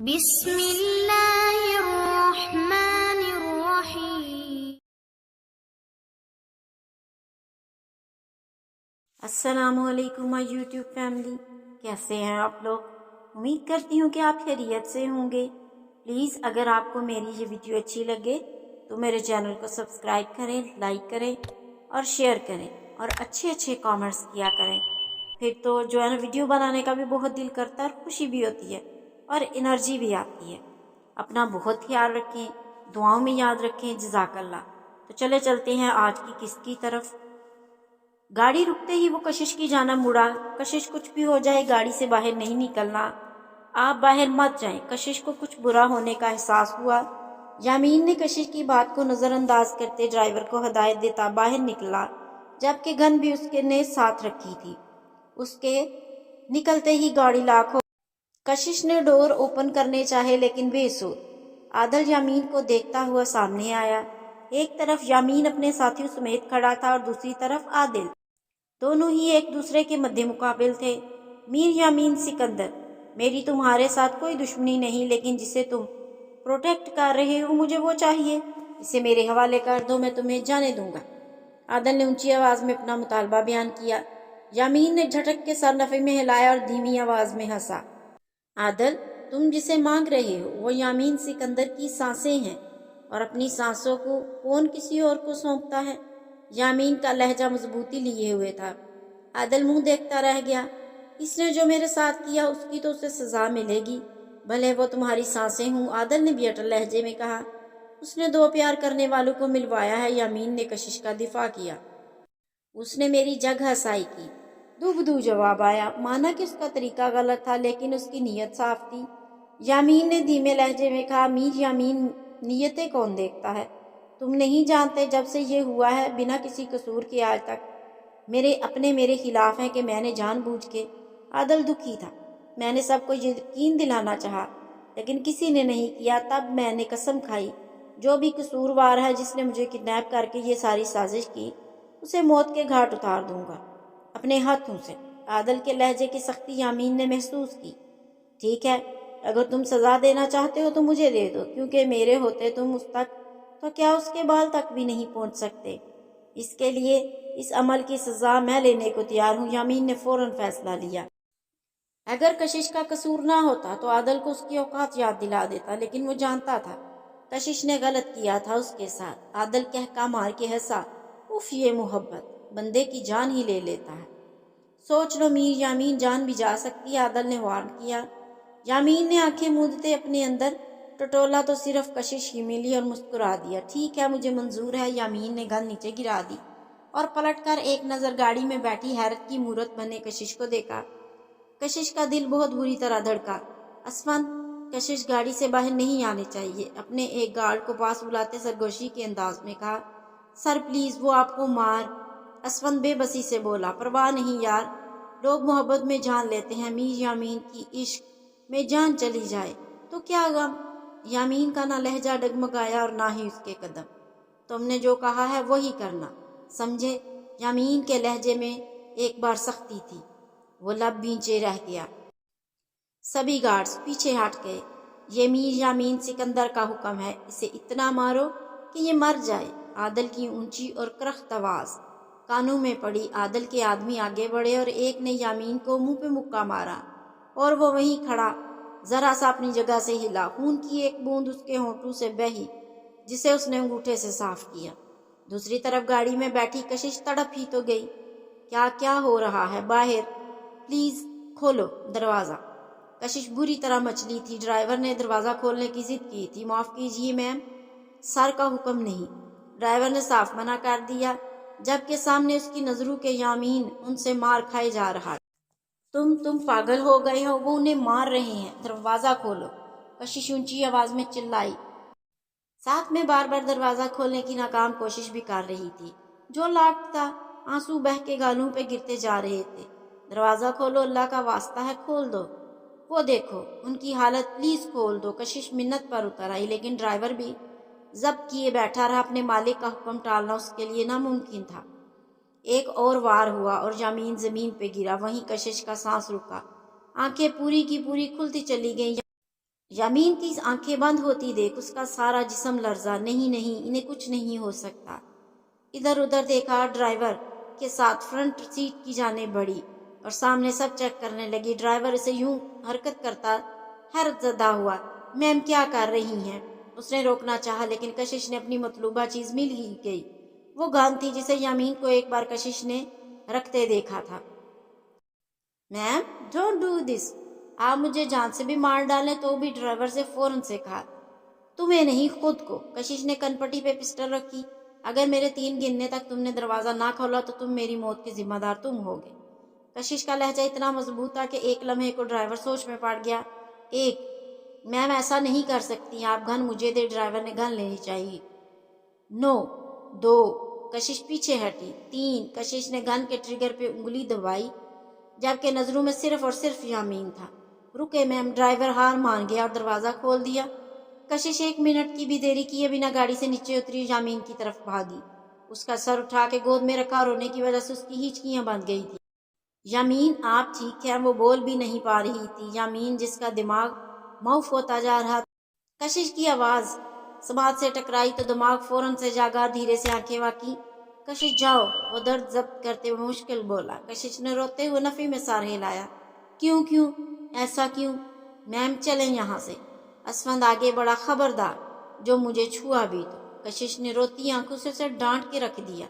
بسم اللہ الرحمن الرحیم۔ السلام علیکم مائی یوٹیوب فیملی، کیسے ہیں آپ لوگ؟ امید کرتی ہوں کہ آپ خیریت سے ہوں گے۔ پلیز اگر آپ کو میری یہ ویڈیو اچھی لگے تو میرے چینل کو سبسکرائب کریں، لائک کریں اور شیئر کریں اور اچھے کامنٹس کیا کریں۔ پھر تو جو ہے نا ویڈیو بنانے کا بھی بہت دل کرتا ہے اور خوشی بھی ہوتی ہے اور انرجی بھی آتی ہے۔ اپنا بہت خیال رکھیں، دعاؤں میں یاد رکھیں۔ جزاک اللہ۔ تو چلے چلتے ہیں آج کی قسط کی طرف۔ گاڑی رکتے ہی وہ کشش کی جانب مڑا۔ کشش کچھ بھی ہو جائے گاڑی سے باہر نہیں نکلنا، آپ باہر مت جائیں۔ کشش کو کچھ برا ہونے کا احساس ہوا۔ یامین نے کشش کی بات کو نظر انداز کرتے ڈرائیور کو ہدایت دیتا باہر نکلا، جبکہ گن بھی اس نے ساتھ رکھی تھی۔ اس کے نکلتے ہی گاڑی لاک ہو۔ کشش نے ڈور اوپن کرنے چاہے لیکن بے سود۔ عادل یامین کو دیکھتا ہوا سامنے آیا۔ ایک طرف یامین اپنے ساتھیوں سمیت کھڑا تھا اور دوسری طرف عادل۔ دونوں ہی ایک دوسرے کے مد مقابل تھے۔ میر یامین سکندر، میری تمہارے ساتھ کوئی دشمنی نہیں، لیکن جسے تم پروٹیکٹ کر رہے ہو مجھے وہ چاہیے۔ اسے میرے حوالے کر دو، میں تمہیں جانے دوں گا۔ عادل نے اونچی آواز میں اپنا مطالبہ بیان کیا۔ یامین نے جھٹک کے سر نفی میں ہلایا اور دھیمی آواز میں ہنسا۔ عادل، تم جسے مانگ رہے ہو وہ یامین سکندر کی سانسیں ہیں، اور اپنی سانسوں کو کون کسی اور کو سونپتا ہے؟ یامین کا لہجہ مضبوطی لیے ہوئے تھا۔ عادل منہ دیکھتا رہ گیا۔ اس نے جو میرے ساتھ کیا اس کی تو اسے سزا ملے گی، بھلے وہ تمہاری سانسیں ہوں، عادل نے بھی اٹل لہجے میں کہا۔ اس نے دو پیار کرنے والوں کو ملوایا ہے، یامین نے کشش کا دفاع کیا۔ اس نے میری جگ ہسائی کی۔ دو بدو جواب آیا۔ مانا کہ اس کا طریقہ غلط تھا لیکن اس کی نیت صاف تھی۔ یامین نے دھیمے لہجے میں کہا، میر یامین، نیتیں کون دیکھتا ہے؟ تم نہیں جانتے جب سے یہ ہوا ہے بنا کسی قصور کے آج تک میرے خلاف ہیں کہ میں نے جان بوجھ کے۔ عادل دکھی تھا۔ میں نے سب کو یقین دلانا چاہا لیکن کسی نے نہیں کیا۔ تب میں نے قسم کھائی جو بھی قصوروار ہے، جس نے مجھے کڈنیپ کر کے یہ ساری سازش کی، اسے موت کے گھاٹ اتار دوں گا اپنے ہاتھوں سے۔ عادل کے لہجے کی سختی یامین نے محسوس کی۔ ٹھیک ہے، اگر تم سزا دینا چاہتے ہو تو مجھے دے دو، کیونکہ میرے ہوتے تم اس تک تو کیا اس کے بال تک بھی نہیں پہنچ سکتے۔ اس کے لیے اس عمل کی سزا میں لینے کو تیار ہوں، یامین نے فوراً فیصلہ لیا۔ اگر کشش کا قصور نہ ہوتا تو عادل کو اس کی اوقات یاد دلا دیتا، لیکن وہ جانتا تھا کشش نے غلط کیا تھا اس کے ساتھ۔ عادل کہکا مار کے ہنسا۔ اف، یہ محبت بندے کی جان ہی لے لیتا ہے۔ سوچ لو میر یامین، جان بھی جا سکتی ہے، عادل نے وارن کیا۔ یامین نے آنکھیں موندتے اپنے اندر ٹٹولا تو صرف کشش ہی ملی اور مسکرا دیا۔ ٹھیک ہے، مجھے منظور ہے۔ یامین نے گن نیچے گرا دی اور پلٹ کر ایک نظر گاڑی میں بیٹھی حیرت کی مورت بنے کشش کو دیکھا۔ کشش کا دل بہت بری طرح دھڑکا۔ اسفند، کشش گاڑی سے باہر نہیں آنے چاہیے، اپنے ایک گارڈ کو پاس بلاتے سرگوشی کے انداز میں کہا۔ سر پلیز، وہ آپ کو مار۔ اسفند بے بسی سے بولا۔ پرواہ نہیں یار، لوگ محبت میں جان لیتے ہیں، میر یامین کی عشق میں جان چلی جائے تو کیا غم۔ یامین کا نہ لہجہ ڈگمگایا اور نہ ہی اس کے قدم۔ تم نے جو کہا ہے وہی کرنا، سمجھے؟ یامین کے لہجے میں ایک بار سختی تھی۔ وہ لب بھینچے رہ گیا۔ سبھی گارڈز پیچھے ہٹ گئے۔ یہ میر یامین سکندر کا حکم ہے، اسے اتنا مارو کہ یہ مر جائے۔ عادل کی اونچی اور کرخت آواز کانوں میں پڑی۔ عادل کے آدمی آگے بڑھے اور ایک نے یامین کو منہ پہ مکہ مارا اور وہ وہیں کھڑا ذرا سا اپنی جگہ سے ہلا۔ خون کی ایک بوند اس کے ہونٹوں سے بہی جسے اس نے انگوٹھے سے صاف کیا۔ دوسری طرف گاڑی میں بیٹھی کشش تڑپ ہی تو گئی۔ کیا ہو رہا ہے باہر؟ پلیز کھولو دروازہ۔ کشش بری طرح مچلی تھی۔ ڈرائیور نے دروازہ کھولنے کی ضد کی تھی۔ معاف کیجیے میم، سر کا حکم نہیں، ڈرائیور نے صاف منع کر دیا، جبکہ سامنے اس کی نظروں کے یامین ان سے مار کھائے جا رہا۔ تم پاگل ہو گئے ہو، وہ انہیں مار رہے ہیں، دروازہ کھولو، کشش اونچی آواز میں چلائی۔ ساتھ میں بار بار دروازہ کھولنے کی ناکام کوشش بھی کر رہی تھی۔ جو لاک تھا، آنسو بہہ کے گالوں پہ گرتے جا رہے تھے۔ دروازہ کھولو، اللہ کا واسطہ ہے کھول دو۔ وہ دیکھو ان کی حالت، پلیز کھول دو۔ کشش منت پر اتر آئی، لیکن ڈرائیور بھی ضبط کیے بیٹھا رہا۔ اپنے مالک کا حکم ٹالنا اس کے لیے ناممکن تھا۔ ایک اور وار ہوا اور یامین زمین پہ گرا۔ وہیں کشش کا سانس رکا، آنکھیں پوری کی پوری کھلتی چلی گئیں۔ یامین کی آنکھیں بند ہوتی دیکھ اس کا سارا جسم لرزا، نہیں انہیں کچھ نہیں ہو سکتا۔ ادھر ادھر دیکھا، ڈرائیور کے ساتھ فرنٹ سیٹ کی جانب بڑھی اور سامنے سب چیک کرنے لگی۔ ڈرائیور اسے یوں حرکت کرتا حیرت زدہ ہوا۔ میم کیا کر رہی ہیں؟ اس نے روکنا چاہا لیکن کشش نے اپنی مطلوبہ چیز مل ہی گئی۔ وہ گان تھی جسے یامین کو ایک بار کشش نے رکھتے دیکھا تھا۔ میم ڈونٹ ڈو دس، آپ مجھے جان سے بھی مار ڈالیں تو بھی۔ ڈرائیور سے فوراً سے کہا۔ تمہیں نہیں، خود کو۔ کشش نے کن پٹی پہ پسٹل رکھی۔ اگر میرے 3 گننے تک تم نے دروازہ نہ کھولا تو تم میری موت کے ذمہ دار تم ہوگے۔ کشش کا لہجہ اتنا مضبوط تھا کہ ایک لمحے کو ڈرائیور سوچ میں پڑ گیا۔ 1 میم ایسا نہیں کر سکتی، آپ گن مجھے دے۔ ڈرائیور نے گن لینی چاہیے۔ نو۔ 2 کشش پیچھے ہٹی۔ 3 کشش نے گن کے ٹریگر پہ انگلی دبائی جبکہ نظروں میں صرف اور صرف یامین تھا۔ رکے میم۔ ڈرائیور ہار مان گیا اور دروازہ کھول دیا۔ کشش 1 منٹ کی بھی دیری کیے بنا گاڑی سے نیچے اتری، یامین کی طرف بھاگی۔ اس کا سر اٹھا کے گود میں رکھا، رونے کی وجہ سے اس کی ہچکیاں بند گئی تھی۔ یامین آپ ٹھیک ہیں؟ وہ بول بھی نہیں پا رہی تھی۔ یامین جس کا دماغ معاف ہوتا جا رہا تھا۔ کشش کی آواز سماعت سے ٹکرائی تو دماغ فوراً سے جاگا، دھیرے سے آنکھیں واقعی۔ کشش جاؤ، وہ درد ضبط کرتے ہوئے مشکل بولا۔ کشش نے روتے ہوئے نفی میں سر ہلایا۔ کیوں ایسا کیوں؟ میم چلیں یہاں سے۔ اسفند آگے بڑھا۔ خبردار جو مجھے چھوا بھی تو۔ کشش نے روتی آنکھوں سے اسے ڈانٹ کے رکھ دیا۔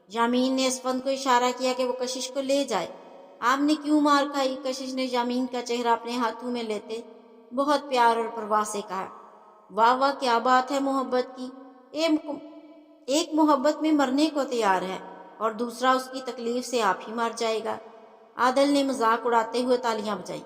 یامین نے اسفند کو اشارہ کیا کہ وہ کشش کو لے جائے۔ آپ نے کیوں مار کھائی؟ کشش نے یامین کا چہرہ اپنے ہاتھوں میں لیتے بہت پیار اور پرواہ سے کہا۔ واہ واہ کیا بات ہے محبت کی۔ ایک محبت میں مرنے کو تیار ہے اور دوسرا اس کی تکلیف سے آپ ہی مر جائے گا۔ عادل نے مذاق اڑاتے ہوئے تالیاں بجائیں۔